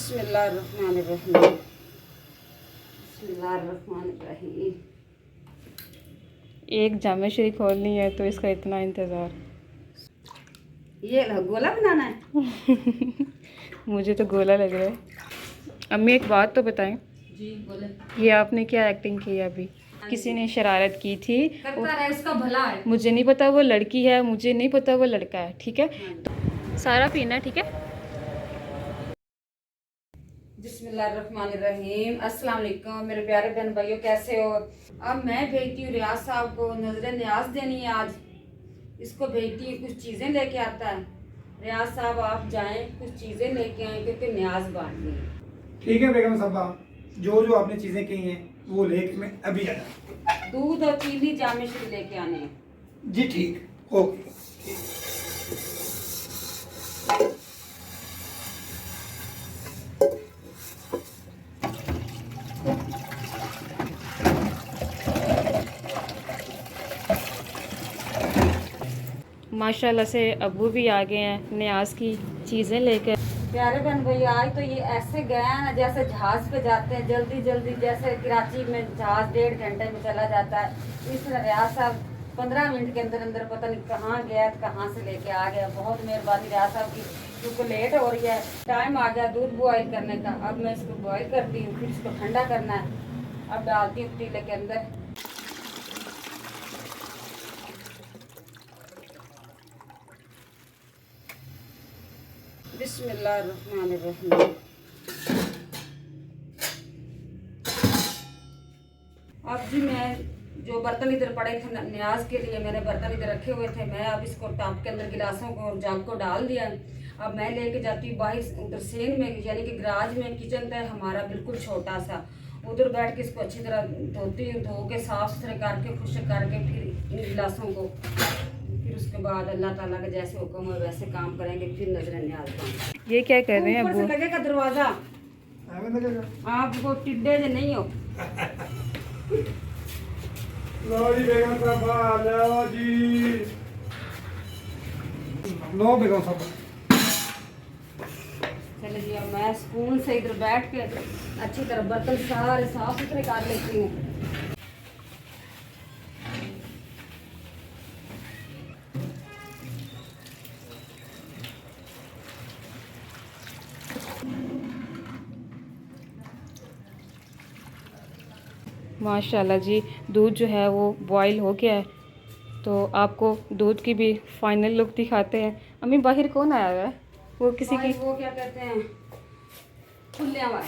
बिस्मिल्लाहिर्रहमानिर्रहीम। बिस्मिल्लाहिर्रहमानिर्रहीम। एक जामे श्री खोलनी है तो इसका इतना इंतज़ार। ये गोला बनाना है। मुझे तो गोला लग रहा है। अम्मी एक बात तो बताएं, जी बोले। ये आपने क्या एक्टिंग की है अभी? किसी ने शरारत की थी, करता रहे, उसका भला है। मुझे नहीं पता वो लड़की है, मुझे नहीं पता वो लड़का है, ठीक है? सारा पीना है, ठीक है? बिस्मिल्लाहिर्रहमानिर्रहीम। अस्सलाम वालेकुम मेरे प्यारे बहन भाइयों, कैसे हो? अब मैं भेजती हूँ रियाज साहब को नजर न्याज देनी है। आज इसको भेजती हूँ, कुछ चीज़ें लेके आता है। रियाज साहब आप जाएं, कुछ चीज़ें लेके आए क्योंकि न्याज बांटनी है। ठीक है बेगम साहबा, जो जो आपने चीज़ें कही हैं वो लेके मैं अभी आया। दूध और चीनी जामे श्री लेके आने हैं। जी ठीक, ओके। माशाल्लाह से अब्बू भी आ गए हैं न्याज की चीज़ें लेकर। प्यारे बहन भैया, आज तो ये ऐसे गए हैं ना जैसे जहाज पे जाते हैं जल्दी जल्दी, जैसे कराची में जहाज 1.5 घंटे में चला जाता है। इस तरह रियाज साहब 15 मिनट के अंदर अंदर पता नहीं कहाँ गया, कहाँ से लेके आ गया। बहुत मेहरबानी रियाज साहब की, क्योंकि लेट हो रही है। टाइम आ गया दूध बॉयल करने का। अब मैं इसको बॉयल करती हूँ, फिर इसको ठंडा करना है। अब डालती हूँ पतीले के अंदर। बिस्मिल्लाहिर्रहमानिर्रहीम। अब जी मैं जो बर्तन इधर पड़े थे न्याज के लिए, मैंने बर्तन इधर रखे हुए थे। मैं अब इसको टब के अंदर गिलासों को और जग को डाल दिया। अब मैं लेके जाती हूँ बाहर उधर सेन में, यानी कि गराज में। किचन है हमारा बिल्कुल छोटा सा, उधर बैठ के इसको अच्छी तरह धोती हूँ। धो के साफ सुथरे करके खुश्क करके फिर इन गिलासों को, फिर उसके बाद अल्लाह ताला का जैसे हुक्म है वैसे काम करेंगे। फिर नजर न्याज का ये क्या कर रहे हैं ऊपर से अब्बू? लगेगा दरवाजा, हमें लगेगा। आपको टिड्डे जे नहीं हो। लो जी बेगम साहबा, लो जी, लो बेगम साहबा। चलो जी, अब मैं स्पून से इधर बैठ के अच्छी तरह बर्तन सारे साफ सुथरे कर लेती हूँ। माशाल्लाह जी, दूध जो है वो बॉईल हो गया है, तो आपको दूध की भी फाइनल लुक दिखाते हैं। अम्मी बाहर कौन आया हुआ है? वो किसी की वो क्या कहते हैं, खुले वाला।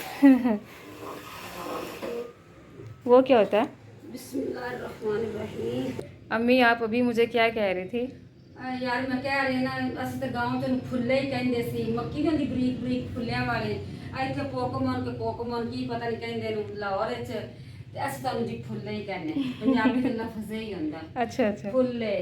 वो क्या होता है? बिस्मिल्लाहिर्रहमानिर्रहीम। अम्मी आप अभी मुझे क्या कह रही थी? यार मैं कह रही ना, असं तो गाँव च फुल्ले ही कहते सी। मक्की नहीं बरीक बरीक फुल्लियां वाले। इतने पोकमन के कोकमन की पता नहीं कहते लाहौर च, ते असं तो जी फुल्ले ही कहने। पंजाबी तो लफ्ज़ ही होंदा अच्छा अच्छा। फुल्ले।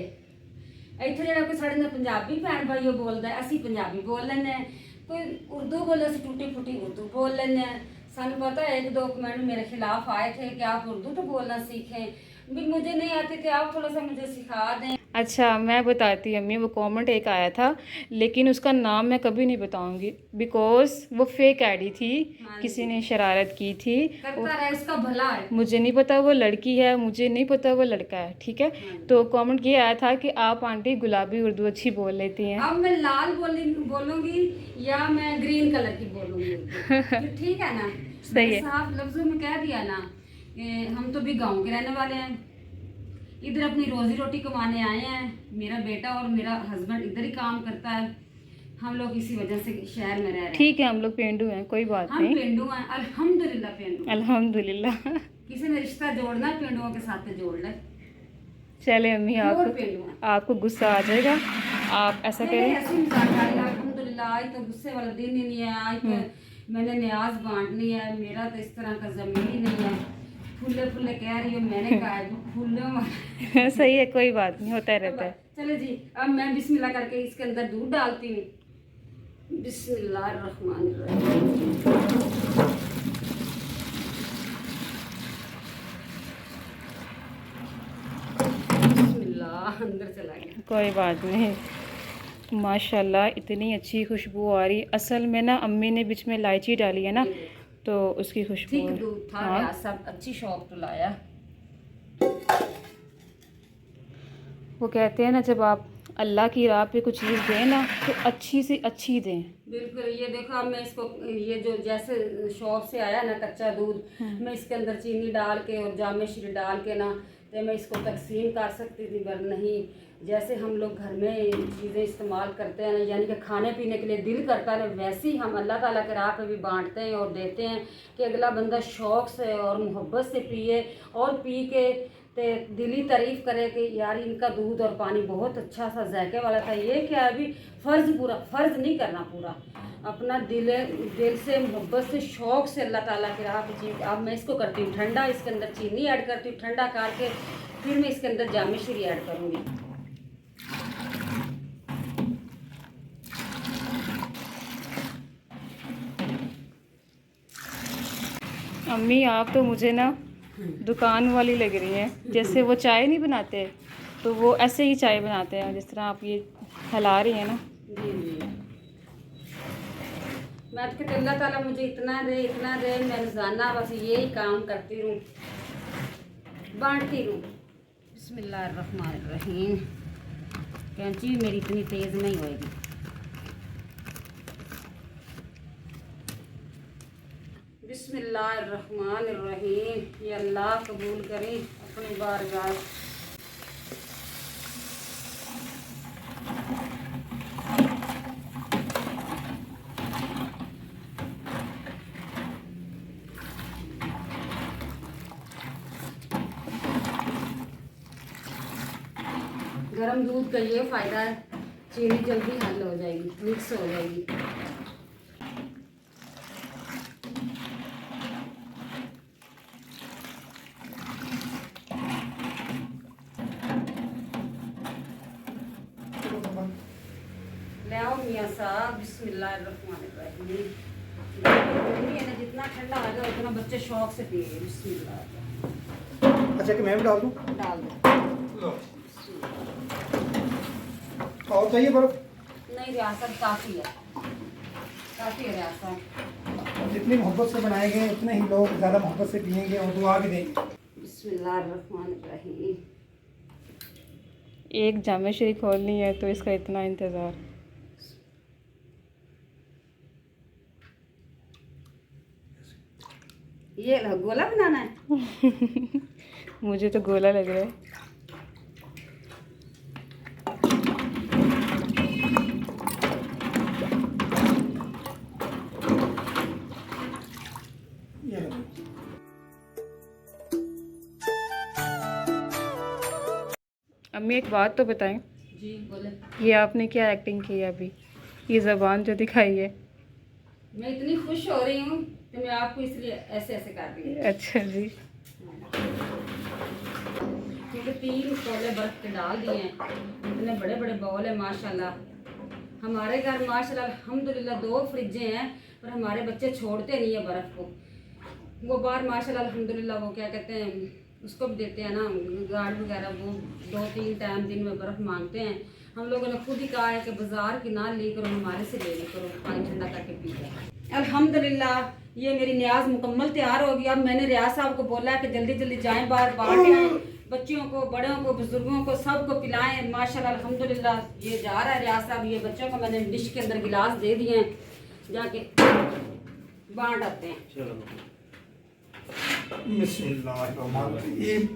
ਇੱਥੇ ਜਿਹੜਾ ਕੋਈ ਸਾਡੇ ਨਾਲ ਪੰਜਾਬੀ ਭੈਣ ਭਾਈ ਉਹ ਬੋਲਦਾ, ਅਸੀਂ ਪੰਜਾਬੀ ਬੋਲ ਲੈਂਦੇ ਹਾਂ। ਕੋਈ उर्दू बोले, ਅਸੀਂ टूटी फूटी उर्दू बोल लेंगे हैं। सानू पता है 1-2 कमेंट मेरे खिलाफ आए थे कि आप उर्दू तो बोलना सीखें, भी मुझे नहीं आती थी, आप थोड़ा सा मुझे सिखा दें। अच्छा मैं बताती हूँ अम्मी, वो कमेंट एक आया था लेकिन उसका नाम मैं कभी नहीं बताऊंगी बिकॉज वो फेक आईडी थी। किसी ने शरारत की थी। करता रहे, उसका भला है। मुझे नहीं पता वो लड़की है, मुझे नहीं पता वो लड़का है, ठीक है? तो कमेंट ये आया था कि आप आंटी गुलाबी उर्दू अच्छी बोल लेती हैं। अब मैं लाल बोलूंगी या मैं ग्रीन कलर की बोलूंगी तो ठीक है ना? सही है। साफ लफ्जों में कह दिया ना। हम तो भी गांव के रहने वाले हैं, इधर अपनी रोजी रोटी कमाने आए हैं। मेरा बेटा और मेरा हस्बैंड इधर ही काम करता है। हम लोग इसी वजह से शहर में रह रहे हैं। ठीक है, हम लोग पेंडू हैं, कोई बात हम नहीं। पेंडू हैं, अल्हम्दुलिल्लाह पेंडू। अल्हम्दुलिल्लाह। किसी ने रिश्ता जोड़ना है पेंडुओं के साथ जोड़ ले। चले अम्मी, आपको गुस्सा आ जाएगा, आप ऐसा करें। अल्हम्दुलिल्लाह, आज तो गुस्से वाला दिन ही नहीं है। आज तो मैंने न्याज बांटनी है। मेरा तो इस तरह का जमीन ही नहीं है। फूले फूले कह रही हो, मैंने कहा फूलों सही है, कोई बात नहीं, होता रहता है। चलो जी, अब मैं बिस्मिल्लाह करके इसके अंदर दूध डालती हूँ। बिस्मिल्लाहिर्रहमानिर्रहीम। बिस्मिल्लाह, अंदर चला गया। कोई बात नहीं। माशाल्लाह इतनी अच्छी खुशबू आ रही। असल में ना अम्मी ने बीच में इलायची डाली है ना, तो उसकी खुशबू ठीक दूध था। हाँ। सब अच्छी शौक तो लाया। वो कहते हैं ना, जब आप अल्लाह की राह पे कुछ चीज़ दें ना तो अच्छी से अच्छी दें। बिल्कुल। ये देखो अब मैं इसको, ये जो जैसे शॉप से आया ना कच्चा दूध, मैं इसके अंदर चीनी डाल के और जामे श्री डाल के ना, तो मैं इसको तकसीम कर सकती थी, पर नहीं। जैसे हम लोग घर में चीज़ें इस्तेमाल करते हैं ना, यानी कि खाने पीने के लिए दिल करता है ना, वैसे ही हम अल्लाह ताला के राह पे भी बांटते हैं और देते हैं कि अगला बंदा शौक़ से और मोहब्बत से पिए, और पी के ते दिली तारीफ़ करे कि यार इनका दूध और पानी बहुत अच्छा सा जायके वाला था। ये क्या अभी फ़र्ज़ नहीं करना, पूरा अपना दिल से मोहब्बत से शौक़ से अल्लाह ताला की राह पे चीज़। अब मैं इसको करती हूँ ठंडा, इसके अंदर चीनी ऐड करती हूँ ठंडा करके, फिर मैं इसके अंदर जामे श्री ऐड करूँगी। अम्मी आप तो मुझे ना दुकान वाली लग रही हैं। जैसे वो चाय नहीं बनाते तो वो ऐसे ही चाय बनाते हैं, जिस तरह आप ये हिला रही हैं ना। जी जी। मैं तो कहती अल्लाह ताला मुझे इतना दे मैं रोज़ाना बस यही काम करती रहूँ, बांटती रहूँ। बिस्मिल्लाहिर्रहमानिर्रहीम। कैंची मेरी इतनी तेज़ नहीं होएगी। बिस्मिल्लाहिर्रहमानिर्रहीम। ये अल्लाह कबूल करें अपनी बारगाह। गरम दूध का ये फ़ायदा है, चीनी जल्दी हल हो जाएगी, मिक्स हो जाएगी। ले आओ मियाँ साहब। बिस्मिल्लाहिर्रहमानिर्रहीम। गर्मी है ना, जितना ठंडा आ जाए उतना बच्चे शौक से पिए। बिस्मिल्लाह। अच्छा कि मैं भी डाल दूँ? डाल दो। और चाहिए बर्फ? नहीं रियासत काफ़ी है, काफ़ी है रियासत। जितनी मोहब्बत से बनाए गए उतने ही लोग ज़्यादा मोहब्बत से पिएंगे और दुआ भी देंगे। बिस्मिल्लाहिर्रहमानिर्रहीम। एक जामे श्री खोलनी है तो इसका इतना इंतज़ार। ये गोला बनाना है। मुझे तो गोला लग रहा है। ये लो। अम्मी एक बात तो बताएं, जी बोले। ये आपने क्या एक्टिंग की है अभी, ये ज़बान जो दिखाई है? मैं इतनी खुश हो रही हूँ कि मैं आपको इसलिए ऐसे ऐसे कर रही हूँ। अच्छा जी। क्योंकि 3 कोले बर्फ के डाल दिए हैं, इतने बड़े बड़े बाउल है माशाल्लाह। हमारे घर माशाल्लाह अल्हम्दुलिल्लाह 2 फ्रिजें हैं, पर हमारे बच्चे छोड़ते नहीं है बर्फ़ को। वो बाहर माशाल्लाह अल्हम्दुलिल्लाह वो क्या कहते हैं उसको भी देते हैं ना, गार्ड वगैरह, वो 2-3 टाइम दिन में बर्फ़ मांगते हैं। हम लोगों ने खुद ही कहा है कि बाज़ार की ना ले करो, हमारे से ले करो, पानी ठंडा करके पी जाए। अल्हम्दुलिल्लाह ये मेरी न्याज मुकम्मल तैयार होगी। अब मैंने रियाज साहब को बोला है कि जल्दी जल्दी जाएँ बाहर, बांटें, बच्चियों को, बड़ों को, बुजुर्गों को, सबको पिलाएं। माशाल्लाह अल्हम्दुलिल्लाह ये जा रहा है रियाज साहब। ये बच्चों को मैंने डिश के अंदर गिलास दे दिए हैं, जाके बांट आते हैं। बिस्मिल्लाहिर्रहमानिर्रहीम।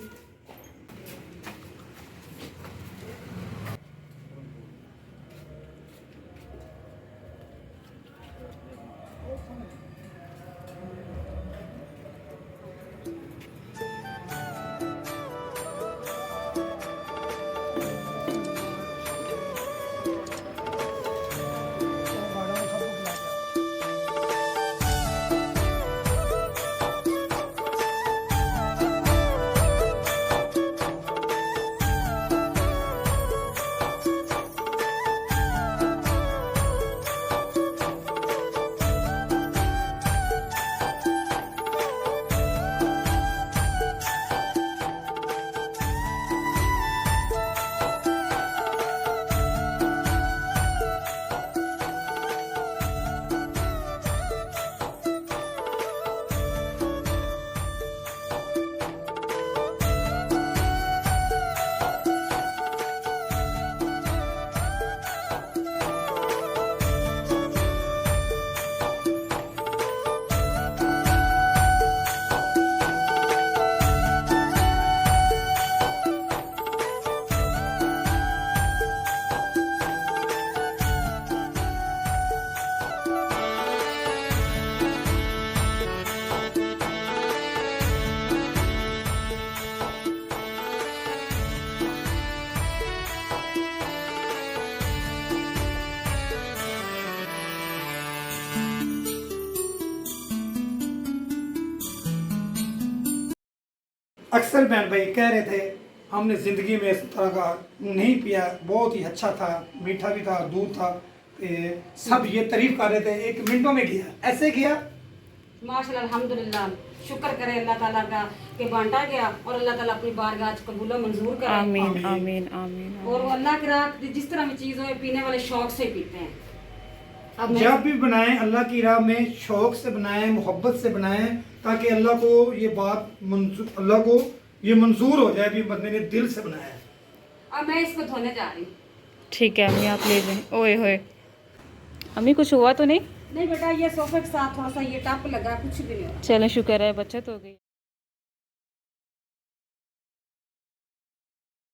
अक्सर बहन भाई कह रहे थे हमने ज़िंदगी में इस तरह का नहीं पिया, बहुत ही अच्छा था, मीठा भी था, दूध था। सब ये तारीफ कर रहे थे, 1 मिनटों में किया, ऐसे किया। माशाल्लाह अल्हम्दुलिल्लाह, शुक्र करे अल्लाह ताला का कि बांटा गया और अल्लाह ताला अपनी बारगाह कबूल मंजूर करे। आमीन आमीन आमीन। और वो अल्लाह की राह जिस तरह की चीज़ हो पीने वाले शौक से पीते हैं। अब मैं जब भी बनाएं अल्लाह की राह में शौक से बनाएं, मोहब्बत से बनाएं, ताकि अल्लाह को ये बात मंजूर, अल्लाह को ये मंजूर हो जाए भी बंदे ने दिल से बनाया है। अब मैं इसको धोने जा रही हूँ। ठीक है अम्मी, आप ले जाएं। ओए होए अम्मी, कुछ हुआ तो नहीं? नहीं बेटा, ये सोफे के साथ थोड़ा सा ये टप लगा, कुछ भी नहीं हुआ। चलें, शुक्र है बचत हो गई।